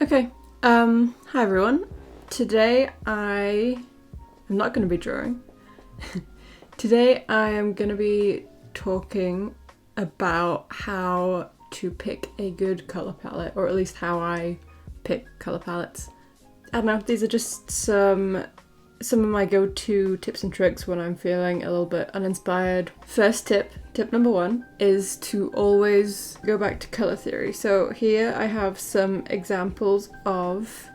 Okay, hi everyone. Today I am not going to be drawing. Today I am going to be talking about how to pick a good colour palette, or at least how I pick colour palettes. I don't know, these are just some of my go-to tips and tricks when I'm feeling a little bit uninspired. First tip number one, is to always go back to colour theory. So here I have some examples of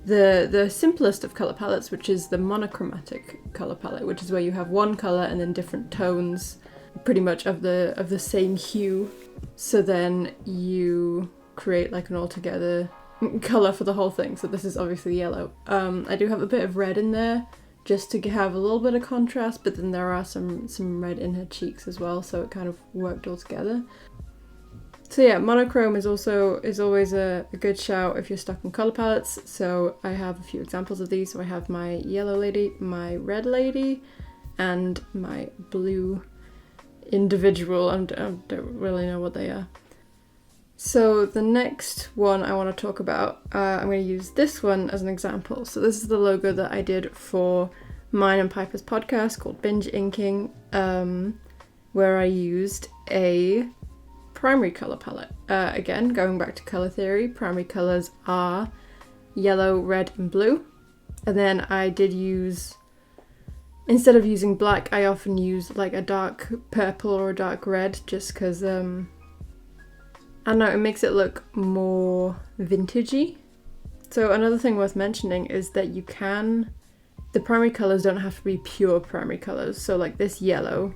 the simplest of colour palettes, which is the monochromatic colour palette, which is where you have one colour and then different tones pretty much of the same hue. So then you create like an altogether colour for the whole thing. So this is obviously yellow. I do have a bit of red in there just to have a little bit of contrast, but then there are some red in her cheeks as well, so it kind of worked all together. So yeah, monochrome is always a good shout if you're stuck in colour palettes. So I have a few examples of these. So I have my yellow lady, my red lady, and my blue individual. I don't really know what they are. So the next one I want to talk about, I'm going to use this one as an example. So this is the logo that I did for mine and Piper's podcast called Binge Inking, where I used a primary colour palette. Again, going back to colour theory, primary colours are yellow, red and blue. And then I did use, instead of using black, I often use like a dark purple or a dark red, just because I don't know, it makes it look more vintagey. So another thing worth mentioning is that the primary colours don't have to be pure primary colours. So like this yellow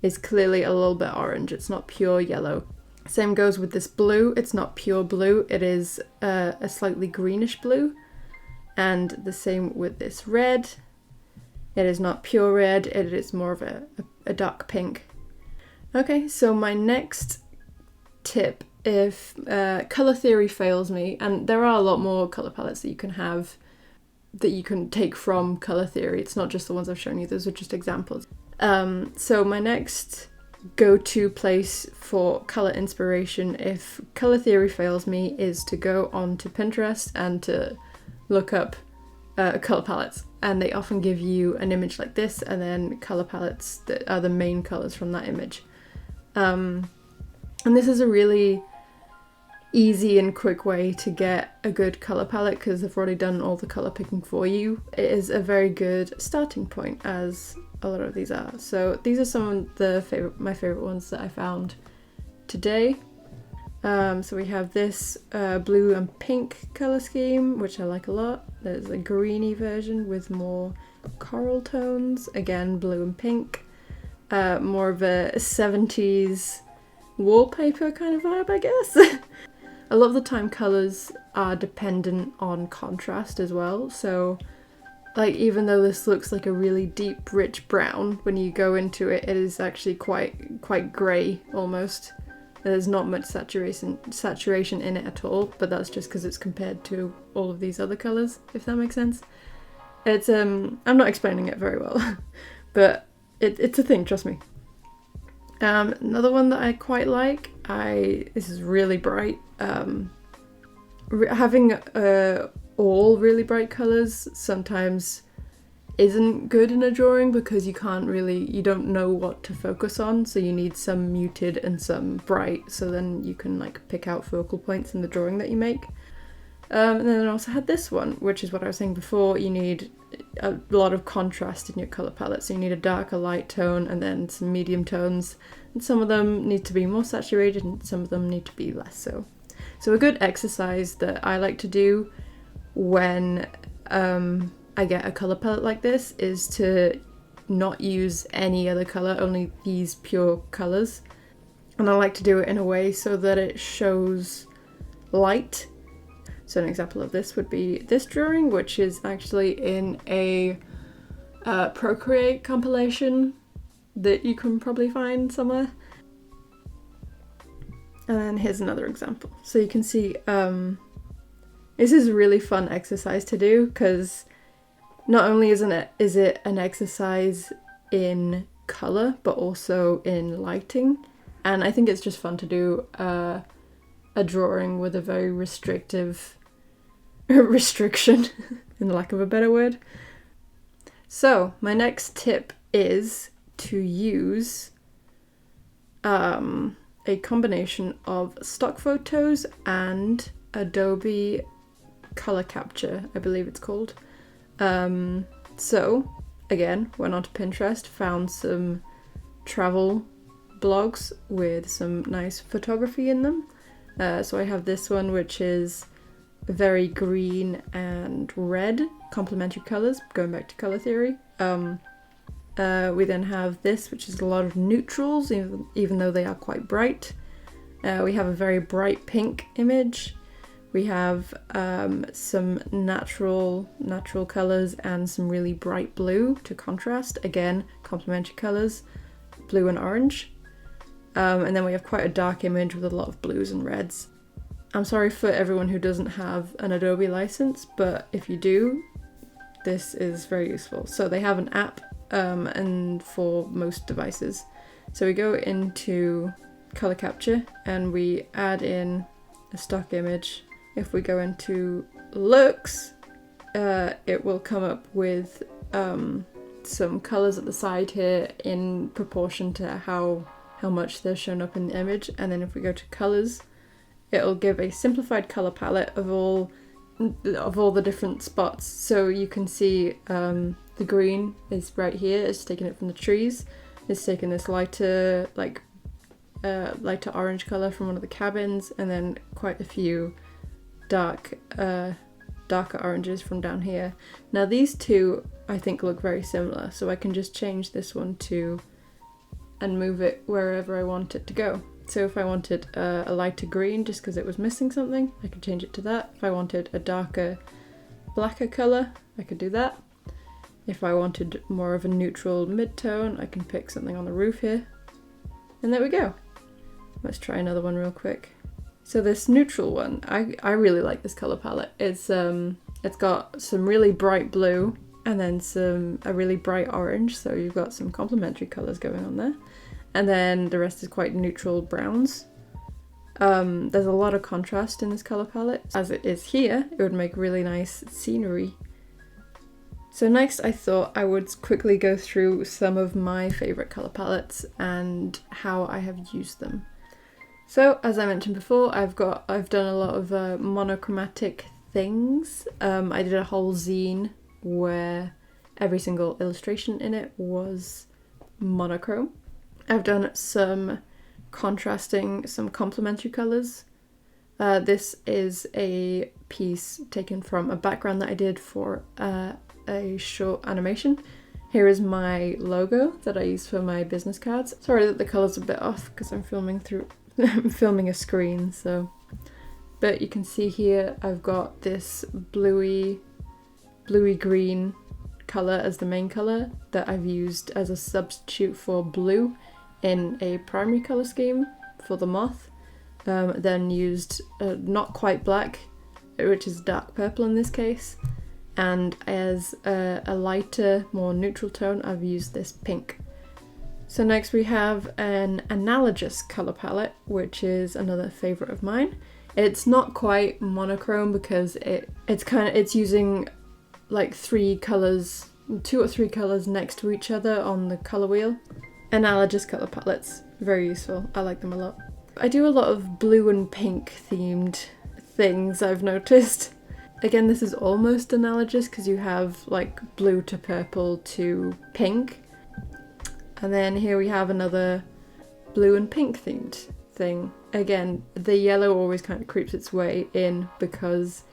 is clearly a little bit orange, it's not pure yellow. Same goes with this blue, it's not pure blue, it is a slightly greenish blue. And the same with this red, it is not pure red, it is more of a dark pink. Okay, so my next tip, if colour theory fails me, and there are a lot more colour palettes that you can have that you can take from colour theory, it's not just the ones I've shown you, those are just examples. So my next go-to place for colour inspiration if colour theory fails me is to go onto Pinterest and to look up colour palettes, and they often give you an image like this and then colour palettes that are the main colours from that image. And this is a really easy and quick way to get a good colour palette because they've already done all the colour picking for you. It is a very good starting point, as a lot of these are. So these are some of my favourite ones that I found today. So we have this blue and pink colour scheme, which I like a lot. There's a greeny version with more coral tones, again blue and pink. More of a 70s wallpaper kind of vibe, I guess. A lot of the time colours are dependent on contrast as well, so like even though this looks like a really deep rich brown, when you go into it, it is actually quite grey almost. There's not much saturation in it at all, but that's just because it's compared to all of these other colours, if that makes sense. It's I'm not explaining it very well, but it's a thing, trust me. Another one that I quite like, this is really bright. Having all really bright colours sometimes isn't good in a drawing because you don't know what to focus on, so you need some muted and some bright, so then you can like pick out focal points in the drawing that you make. And then I also had this one, which is what I was saying before, you need a lot of contrast in your colour palette, so you need a dark, a light tone, and then some medium tones, and some of them need to be more saturated and some of them need to be less so. So a good exercise that I like to do when I get a colour palette like this is to not use any other colour, only these pure colours. And I like to do it in a way so that it shows light. So an example of this would be this drawing, which is actually in a Procreate compilation that you can probably find somewhere. And then here's another example. So you can see this is a really fun exercise to do because not only is it an exercise in colour but also in lighting, and I think it's just fun to do a drawing with a very restrictive restriction, in the lack of a better word. So my next tip is to use a combination of stock photos and Adobe Colour Capture, I believe it's called. So again, went onto Pinterest, found some travel blogs with some nice photography in them. So I have this one, which is very green and red, complementary colours, going back to colour theory. We then have this, which is a lot of neutrals, even though they are quite bright. We have a very bright pink image. We have some natural colours and some really bright blue to contrast. Again, complementary colours, blue and orange. And then we have quite a dark image with a lot of blues and reds. I'm sorry for everyone who doesn't have an Adobe license, but if you do, this is very useful. So they have an app and for most devices. So we go into Colour Capture and we add in a stock image. If we go into looks, it will come up with some colours at the side here in proportion to how much they're shown up in the image. And then if we go to colours, it'll give a simplified colour palette of all the different spots. So you can see the green is right here. It's taking it from the trees. It's taking this lighter orange colour from one of the cabins, and then quite a few darker oranges from down here. Now these two I think look very similar, so I can just change this one and move it wherever I want it to go. So if I wanted a lighter green just because it was missing something, I could change it to that. If I wanted a darker, blacker colour, I could do that. If I wanted more of a neutral mid-tone, I can pick something on the roof here. And there we go. Let's try another one real quick. So this neutral one, I really like this colour palette. It's got some really bright blue and then a really bright orange, so you've got some complementary colours going on there. And then the rest is quite neutral browns. There's a lot of contrast in this colour palette. As it is here, it would make really nice scenery. So next I thought I would quickly go through some of my favourite colour palettes and how I have used them. So as I mentioned before, I've done a lot of monochromatic things. I did a whole zine where every single illustration in it was monochrome. I've done some contrasting, some complementary colours. This is a piece taken from a background that I did for a short animation. Here is my logo that I use for my business cards. Sorry that the colour's a bit off because I'm filming a screen, so. But you can see here I've got this bluey green colour as the main colour that I've used as a substitute for blue in a primary colour scheme for the moth. Then used not quite black, which is dark purple in this case, and as a lighter, more neutral tone, I've used this pink. So next we have an analogous colour palette, which is another favourite of mine. It's not quite monochrome because it's using like 2 or 3 colours next to each other on the colour wheel. Analogous colour palettes, very useful. I like them a lot. I do a lot of blue and pink themed things, I've noticed. Again, this is almost analogous because you have like blue to purple to pink. And then here we have another blue and pink themed thing. Again, the yellow always kind of creeps its way in because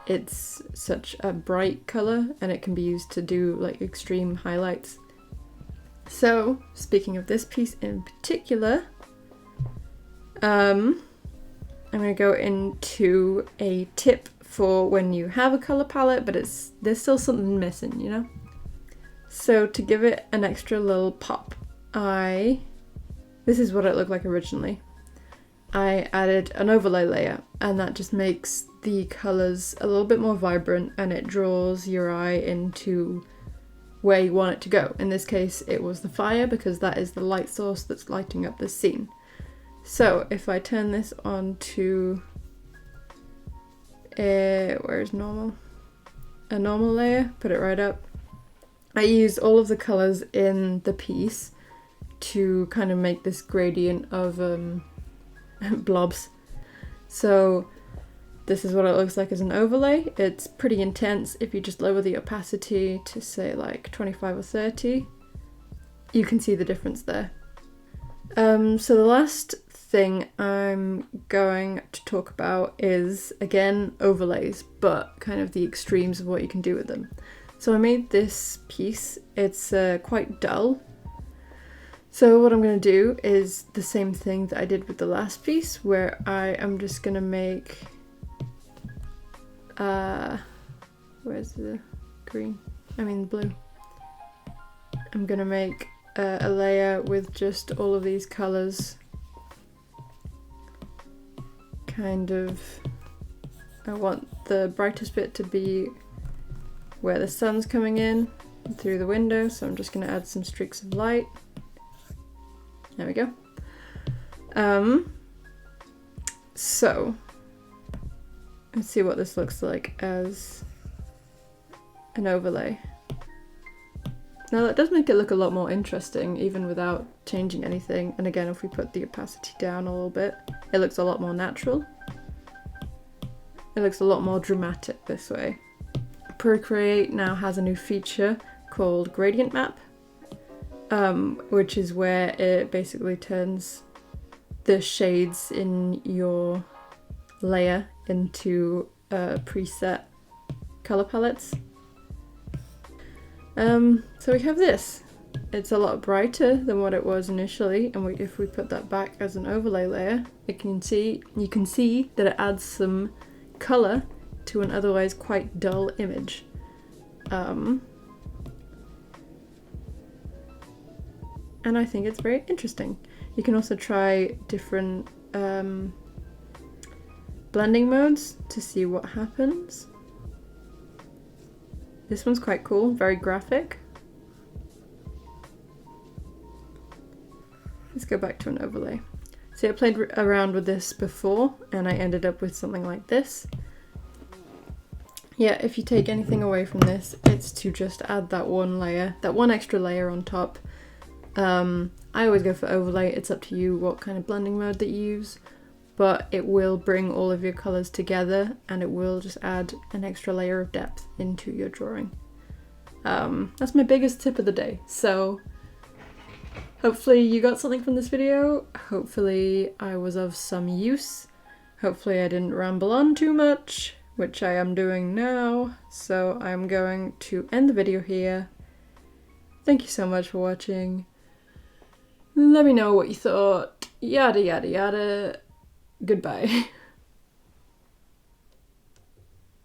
it's such a bright colour and it can be used to do like extreme highlights. So, speaking of this piece in particular, I'm going to go into a tip for when you have a colour palette but there's still something missing, you know? So to give it an extra little pop, this is what it looked like originally. I added an overlay layer and that just makes the colours a little bit more vibrant and it draws your eye into where you want it to go. In this case it was the fire because that is the light source that's lighting up the scene. So if I turn this on to where's normal? A normal layer, put it right up. I used all of the colours in the piece to kind of make this gradient of blobs. So this is what it looks like as an overlay. It's pretty intense. If you just lower the opacity to say like 25 or 30, you can see the difference there. So the last thing I'm going to talk about is, again, overlays, but kind of the extremes of what you can do with them. So I made this piece. It's quite dull. So what I'm going to do is the same thing that I did with the last piece, where I am just going to make where's the green? I mean blue. I'm gonna make a layer with just all of these colours. Kind of, I want the brightest bit to be where the sun's coming in through the window, so I'm just gonna add some streaks of light. There we go. So let's see what this looks like as an overlay. Now that does make it look a lot more interesting, even without changing anything. And again, if we put the opacity down a little bit, it looks a lot more natural. It looks a lot more dramatic this way. Procreate now has a new feature called Gradient Map, which is where it basically turns the shades in your layer into preset color palettes. So we have this. It's a lot brighter than what it was initially, and if we put that back as an overlay layer, you can see that it adds some color to an otherwise quite dull image. And I think it's very interesting. You can also try different blending modes to see what happens. This one's quite cool, very graphic. Let's go back to an overlay. See, I played around with this before and I ended up with something like this. Yeah, if you take anything away from this, it's to just add that one layer, that one extra layer on top. I always go for overlay. It's up to you what kind of blending mode that you use, but it will bring all of your colors together and it will just add an extra layer of depth into your drawing. That's my biggest tip of the day. So hopefully you got something from this video. Hopefully I was of some use. Hopefully I didn't ramble on too much, which I am doing now. So I'm going to end the video here. Thank you so much for watching. Let me know what you thought. Yada yada yada. Goodbye.